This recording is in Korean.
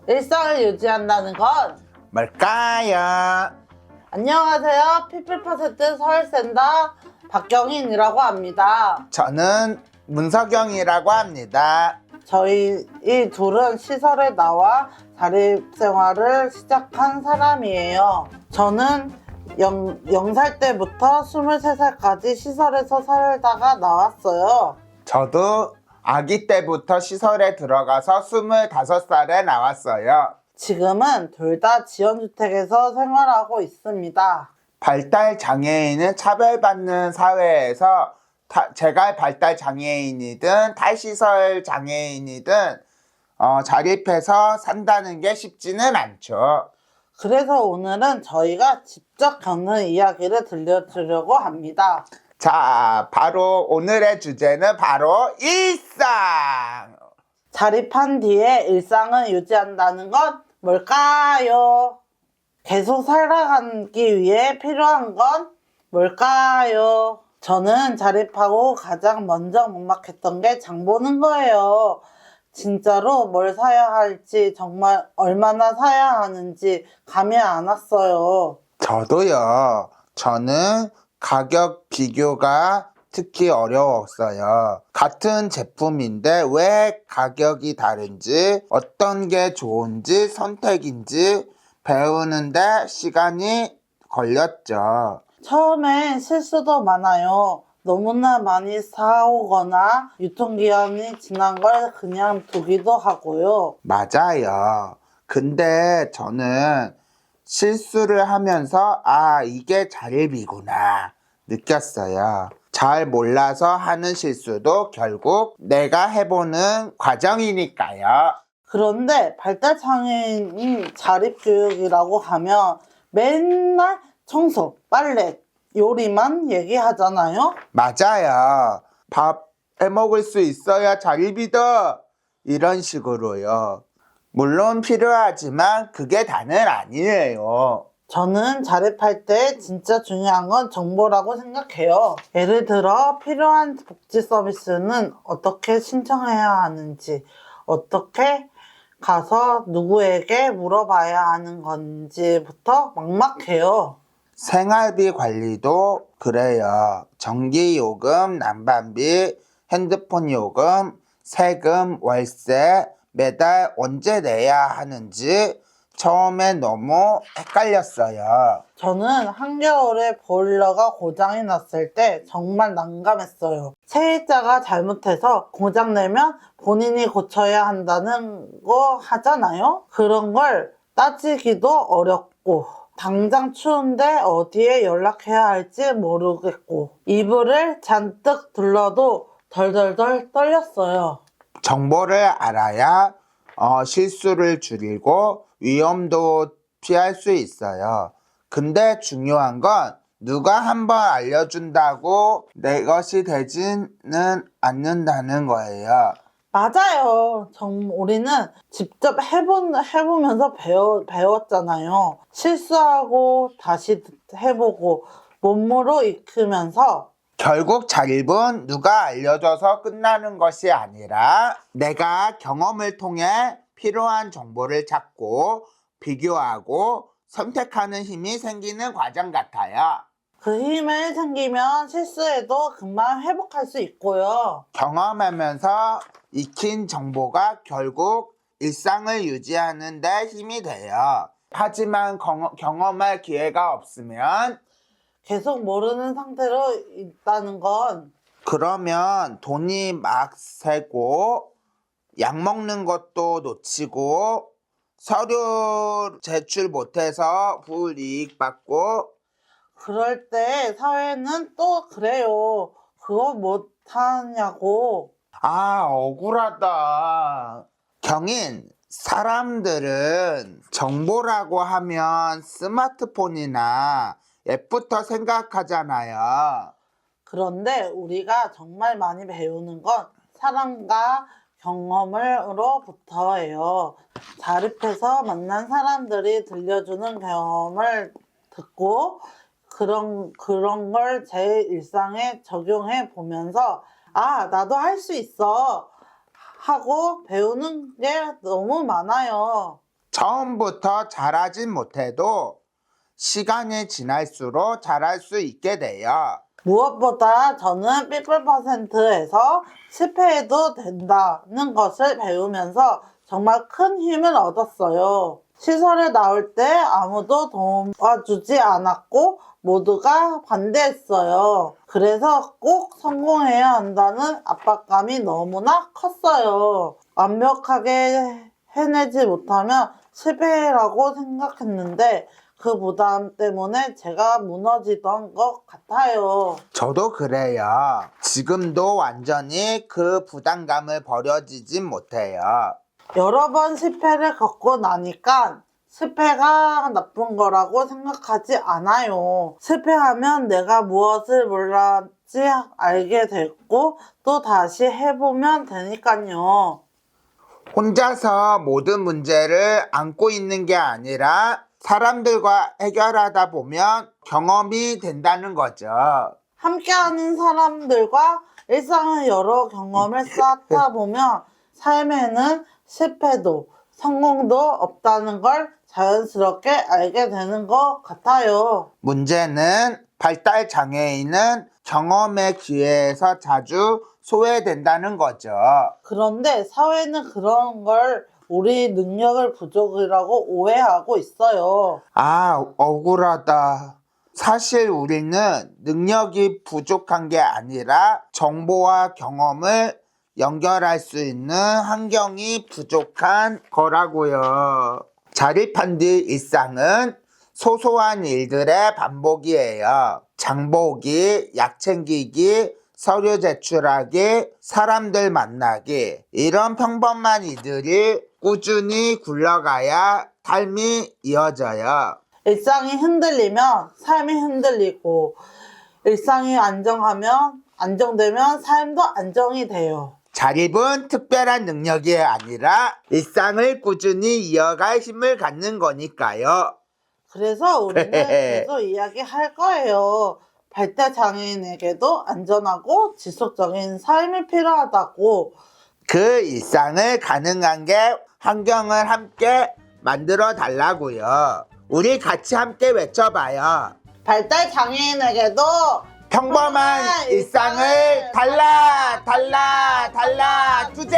일상을 유지한다는 건 뭘까요? 안녕하세요. 피플퍼센트 서울센터 박경인이라고 합니다. 저는 문석영이라고 합니다. 저희 이 둘은 시설에 나와 자립생활을 시작한 사람이에요. 저는 0살 때부터 23살까지 시설에서 살다가 나왔어요. 저도 아기 때부터 시설에 들어가서 25살에 나왔어요. 지금은 둘 다 지원주택에서 생활하고 있습니다. 발달 장애인은 차별받는 사회에서 제가 발달 장애인이든 탈시설 장애인이든 자립해서 산다는 게 쉽지는 않죠. 그래서 오늘은 저희가 직접 겪는 이야기를 들려주려고 합니다. 자, 바로 오늘의 주제는 바로 일상! 자립한 뒤에 일상을 유지한다는 건 뭘까요? 계속 살아가기 위해 필요한 건 뭘까요? 저는 자립하고 가장 먼저 목막했던 게 장 보는 거예요. 진짜로 뭘 사야 할지, 정말 얼마나 사야 하는지 감이 안 왔어요. 저도요. 저는 가격 비교가 특히 어려웠어요. 같은 제품인데 왜 가격이 다른지, 어떤 게 좋은지, 선택인지 배우는데 시간이 걸렸죠. 처음엔 실수도 많아요. 너무나 많이 사오거나 유통기한이 지난 걸 그냥 두기도 하고요. 맞아요. 근데 저는 실수를 하면서 이게 자립이구나 느꼈어요. 잘 몰라서 하는 실수도 결국 내가 해보는 과정이니까요. 그런데 발달장애인 자립교육이라고 하면 맨날 청소, 빨래, 요리만 얘기하잖아요. 맞아요. 밥 해먹을 수 있어야 자립이다. 이런 식으로요. 물론 필요하지만 그게 다는 아니에요. 저는 자립할 때 진짜 중요한 건 정보라고 생각해요. 예를 들어 필요한 복지 서비스는 어떻게 신청해야 하는지, 어떻게 가서 누구에게 물어봐야 하는 건지부터 막막해요. 생활비 관리도 그래요. 전기요금, 난방비, 핸드폰 요금, 세금, 월세 매달 언제 내야 하는지 처음에 너무 헷갈렸어요. 저는 한겨울에 보일러가 고장이 났을 때 정말 난감했어요. 세입자가 잘못해서 고장 내면 본인이 고쳐야 한다는 거 하잖아요. 그런 걸 따지기도 어렵고 당장 추운데 어디에 연락해야 할지 모르겠고 이불을 잔뜩 둘러도 덜덜덜 떨렸어요. 정보를 알아야 실수를 줄이고 위험도 피할 수 있어요. 근데 중요한 건 누가 한번 알려준다고 내 것이 되지는 않는다는 거예요. 맞아요. 우리는 직접 해보면서 배웠잖아요. 실수하고 다시 해보고 몸으로 익히면서 결국 자립은 누가 알려줘서 끝나는 것이 아니라 내가 경험을 통해 필요한 정보를 찾고 비교하고 선택하는 힘이 생기는 과정 같아요. 그 힘을 생기면 실수해도 금방 회복할 수 있고요. 경험하면서 익힌 정보가 결국 일상을 유지하는 데 힘이 돼요. 하지만 경험할 기회가 없으면 계속 모르는 상태로 있다는 건 그러면 돈이 막 새고 약 먹는 것도 놓치고 서류 제출 못해서 불이익 받고 그럴 때 사회는 또 그래요. 그거 못하냐고. 억울하다. 경인, 사람들은 정보라고 하면 스마트폰이나 앱부터 생각하잖아요. 그런데 우리가 정말 많이 배우는 건 사람과 경험으로부터예요. 자립해서 만난 사람들이 들려주는 경험을 듣고 그런 걸 제 일상에 적용해 보면서 나도 할 수 있어 하고 배우는 게 너무 많아요. 처음부터 잘하진 못해도 시간이 지날수록 잘할 수 있게 돼요. 무엇보다 저는 삐뿔퍼센트에서 실패해도 된다는 것을 배우면서 정말 큰 힘을 얻었어요. 시설에 나올 때 아무도 도와주지 않았고 모두가 반대했어요. 그래서 꼭 성공해야 한다는 압박감이 너무나 컸어요. 완벽하게 해내지 못하면 실패라고 생각했는데 그 부담 때문에 제가 무너지던 것 같아요. 저도 그래요. 지금도 완전히 그 부담감을 버려지진 못해요. 여러 번 실패를 겪고 나니까 실패가 나쁜 거라고 생각하지 않아요. 실패하면 내가 무엇을 몰랐지 알게 됐고 또 다시 해보면 되니까요. 혼자서 모든 문제를 안고 있는 게 아니라 사람들과 해결하다 보면 경험이 된다는 거죠. 함께하는 사람들과 일상의 여러 경험을 쌓다 보면 삶에는 실패도 성공도 없다는 걸 자연스럽게 알게 되는 것 같아요. 문제는 발달 장애인은 경험의 기회에서 자주 소외된다는 거죠. 그런데 사회는 그런 걸 우리 능력을 부족이라고 오해하고 있어요. 아, 억울하다. 사실 우리는 능력이 부족한 게 아니라 정보와 경험을 연결할 수 있는 환경이 부족한 거라고요. 자립한 뒤 일상은 소소한 일들의 반복이에요. 장 보기, 약 챙기기, 서류 제출하기, 사람들 만나기, 이런 평범한 일들이 꾸준히 굴러가야 삶이 이어져요. 일상이 흔들리면 삶이 흔들리고 일상이 안정되면 삶도 안정이 돼요. 자립은 특별한 능력이 아니라 일상을 꾸준히 이어갈 힘을 갖는 거니까요. 그래서 우리는 계속 이야기할 거예요. 발달 장애인에게도 안전하고 지속적인 삶이 필요하다고. 그 일상을 가능한 게 환경을 함께 만들어 달라고요. 우리 같이 함께 외쳐봐요. 발달 장애인에게도 평범한 일상을 달라 주제.